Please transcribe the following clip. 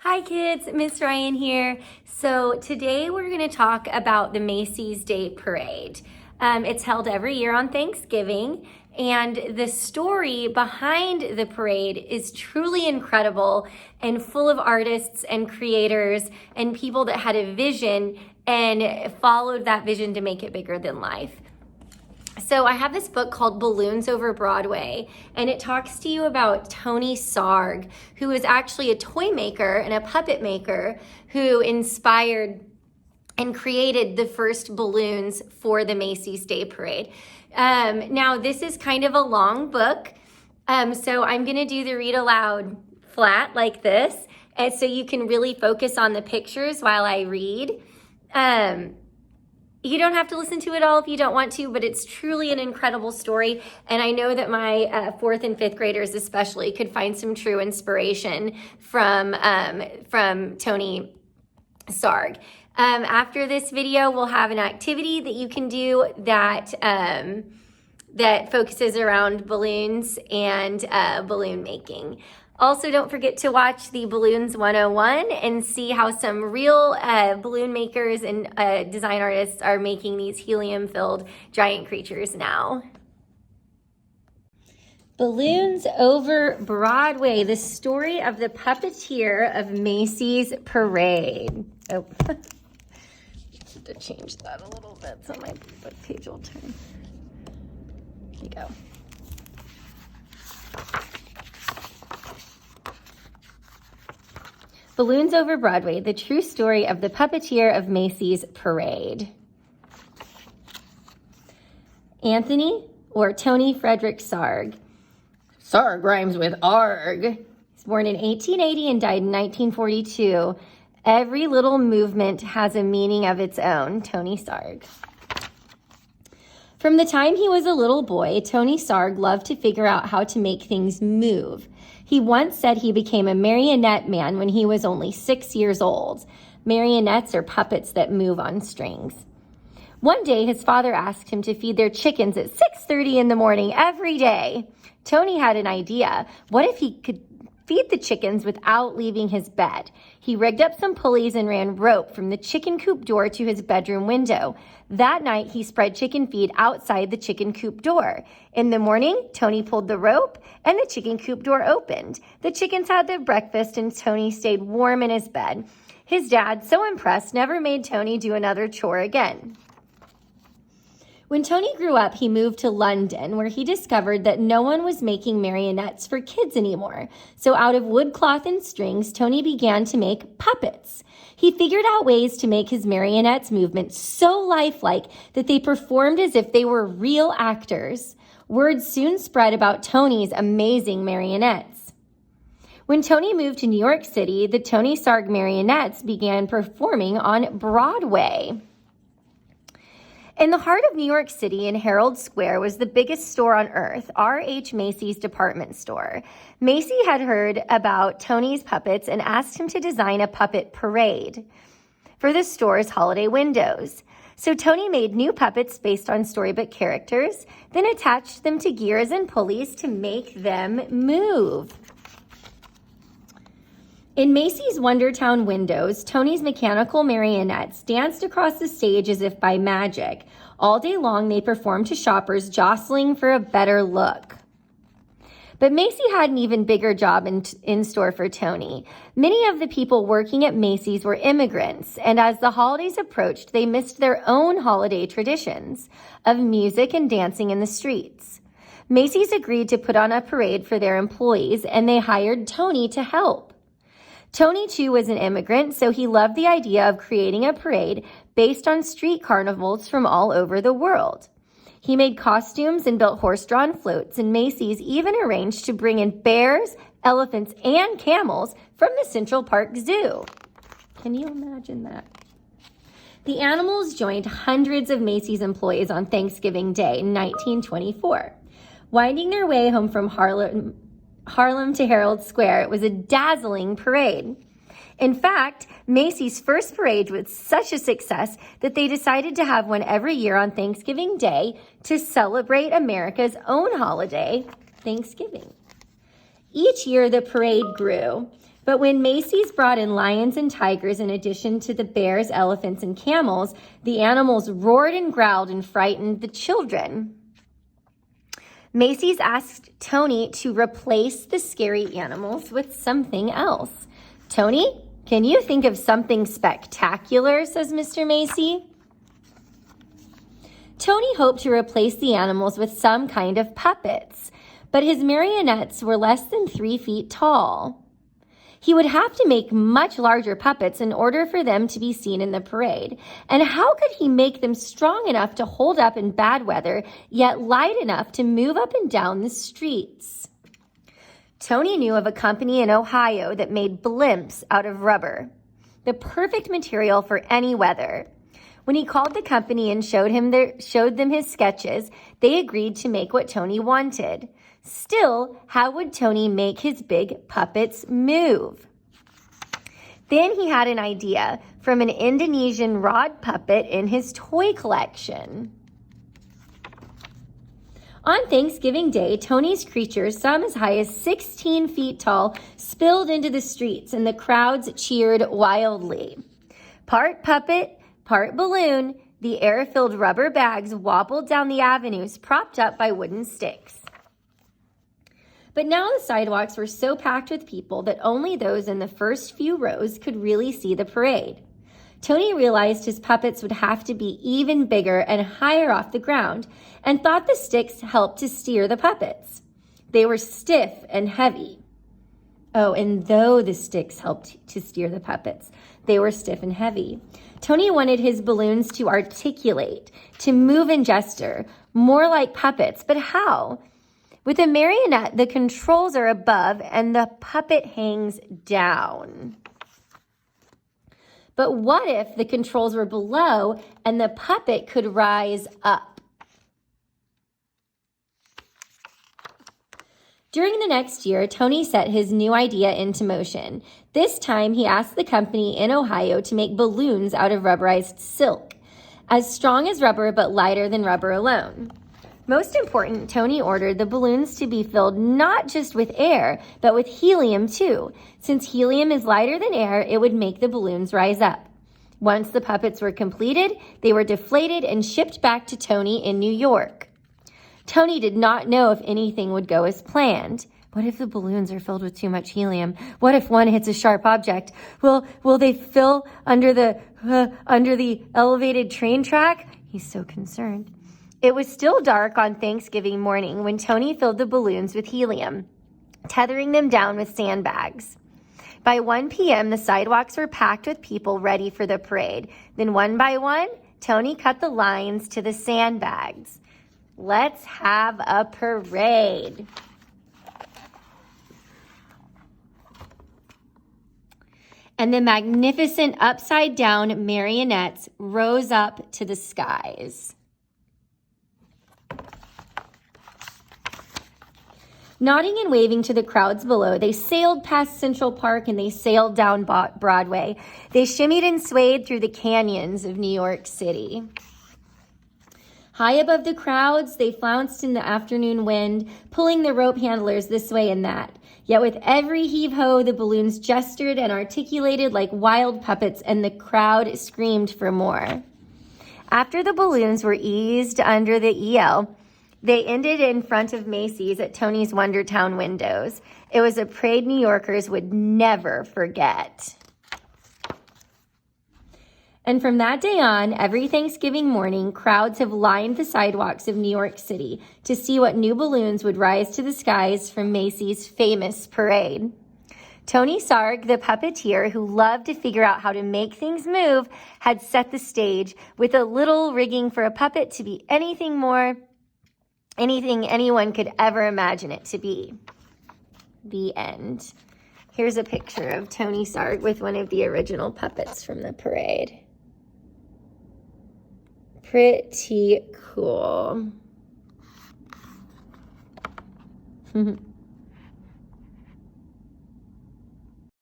Hi kids, Miss Ryan here. So today we're going to talk about the Macy's Day Parade. It's held every year on Thanksgiving, and the story behind the parade is truly incredible and full of artists and creators and people that had a vision and followed that vision to make it bigger than life. So I have this book called Balloons Over Broadway, and it talks to you about Tony Sarg, who is actually a toy maker and a puppet maker who inspired and created the first balloons for the Macy's Day Parade. Now, this is kind of a long book, so I'm going to do the read aloud flat like this, and so you can really focus on the pictures while I read. You don't have to listen to it all if you don't want to, but it's truly an incredible story. And I know that my fourth and fifth graders especially could find some true inspiration from Tony Sarg. After this video, we'll have an activity that you can do that, that focuses around balloons and balloon making. Also, don't forget to watch the Balloons 101 and see how some real balloon makers and design artists are making these helium-filled giant creatures now. Balloons Over Broadway, the story of the puppeteer of Macy's Parade. Oh, I have to change that a little bit so my book page will turn. Here you go. Balloons Over Broadway, the true story of the puppeteer of Macy's Parade. Anthony, or Tony Frederick Sarg. Sarg rhymes with arg. He's born in 1880 and died in 1942. Every little movement has a meaning of its own. Tony Sarg. From the time he was a little boy, Tony Sarg loved to figure out how to make things move. He once said he became a marionette man when he was only 6 years old. Marionettes are puppets that move on strings. One day, his father asked him to feed their chickens at 6:30 in the morning every day. Tony had an idea. What if he could feed the chickens without leaving his bed? He rigged up some pulleys and ran rope from the chicken coop door to his bedroom window. That night, he spread chicken feed outside the chicken coop door. In the morning, Tony pulled the rope and the chicken coop door opened. The chickens had their breakfast and Tony stayed warm in his bed. His dad, so impressed, never made Tony do another chore again. When Tony grew up, he moved to London, where he discovered that no one was making marionettes for kids anymore. So out of wood, cloth, and strings, Tony began to make puppets. He figured out ways to make his marionettes' movements so lifelike that they performed as if they were real actors. Word soon spread about Tony's amazing marionettes. When Tony moved to New York City, the Tony Sarg marionettes began performing on Broadway. In the heart of New York City, in Herald Square, was the biggest store on earth, R.H. Macy's department store. Macy had heard about Tony's puppets and asked him to design a puppet parade for the store's holiday windows. So Tony made new puppets based on storybook characters, then attached them to gears and pulleys to make them move. In Macy's Wondertown windows, Tony's mechanical marionettes danced across the stage as if by magic. All day long, they performed to shoppers, jostling for a better look. But Macy had an even bigger job in store for Tony. Many of the people working at Macy's were immigrants, and as the holidays approached, they missed their own holiday traditions of music and dancing in the streets. Macy's agreed to put on a parade for their employees, and they hired Tony to help. Tony, too, was an immigrant, so he loved the idea of creating a parade based on street carnivals from all over the world. He made costumes and built horse-drawn floats, and Macy's even arranged to bring in bears, elephants, and camels from the Central Park Zoo. Can you imagine that? The animals joined hundreds of Macy's employees on Thanksgiving Day in 1924. Winding their way home from Harlem to Herald Square, it was a dazzling parade. In fact, Macy's first parade was such a success that they decided to have one every year on Thanksgiving Day to celebrate America's own holiday, Thanksgiving. Each year, the parade grew. But when Macy's brought in lions and tigers in addition to the bears, elephants, and camels, the animals roared and growled and frightened the children. Macy's asked Tony to replace the scary animals with something else. Tony, can you think of something spectacular, says Mr. Macy. Tony hoped to replace the animals with some kind of puppets, but his marionettes were less than 3 feet tall. He would have to make much larger puppets in order for them to be seen in the parade. And how could he make them strong enough to hold up in bad weather, yet light enough to move up and down the streets? Tony knew of a company in Ohio that made blimps out of rubber, the perfect material for any weather. When he called the company and showed them his sketches, they agreed to make what Tony wanted. Still, how would Tony make his big puppets move? Then he had an idea from an Indonesian rod puppet in his toy collection. On Thanksgiving Day, Tony's creatures, some as high as 16 feet tall, spilled into the streets, and the crowds cheered wildly. Part puppet, part balloon, the air-filled rubber bags wobbled down the avenues, propped up by wooden sticks. But now the sidewalks were so packed with people that only those in the first few rows could really see the parade. Tony realized his puppets would have to be even bigger and higher off the ground, and thought the sticks helped to steer the puppets. They were stiff and heavy. Oh, and though the sticks helped to steer the puppets, they were stiff and heavy. Tony wanted his balloons to articulate, to move and gesture, more like puppets. But how? With a marionette, the controls are above and the puppet hangs down. But what if the controls were below and the puppet could rise up? During the next year, Tony set his new idea into motion. This time, he asked the company in Ohio to make balloons out of rubberized silk, as strong as rubber but lighter than rubber alone. Most important, Tony ordered the balloons to be filled not just with air, but with helium too. Since helium is lighter than air, it would make the balloons rise up. Once the puppets were completed, they were deflated and shipped back to Tony in New York. Tony did not know if anything would go as planned. What if the balloons are filled with too much helium? What if one hits a sharp object? Will they fill under the elevated train track? He's so concerned. It was still dark on Thanksgiving morning when Tony filled the balloons with helium, tethering them down with sandbags. By 1 p.m., the sidewalks were packed with people ready for the parade. Then one by one, Tony cut the lines to the sandbags. Let's have a parade. And the magnificent upside-down marionettes rose up to the skies. Nodding and waving to the crowds below, they sailed past Central Park and they sailed down Broadway. They shimmied and swayed through the canyons of New York City. High above the crowds, they flounced in the afternoon wind, pulling the rope handlers this way and that. Yet with every heave-ho, the balloons gestured and articulated like wild puppets, and the crowd screamed for more. After the balloons were eased under the EL, they ended in front of Macy's at Tony's Wondertown windows. It was a parade New Yorkers would never forget. And from that day on, every Thanksgiving morning, crowds have lined the sidewalks of New York City to see what new balloons would rise to the skies from Macy's famous parade. Tony Sarg, the puppeteer who loved to figure out how to make things move, had set the stage with a little rigging for a puppet to be anything anyone could ever imagine it to be. The end. Here's a picture of Tony Sarg with one of the original puppets from the parade. Pretty cool.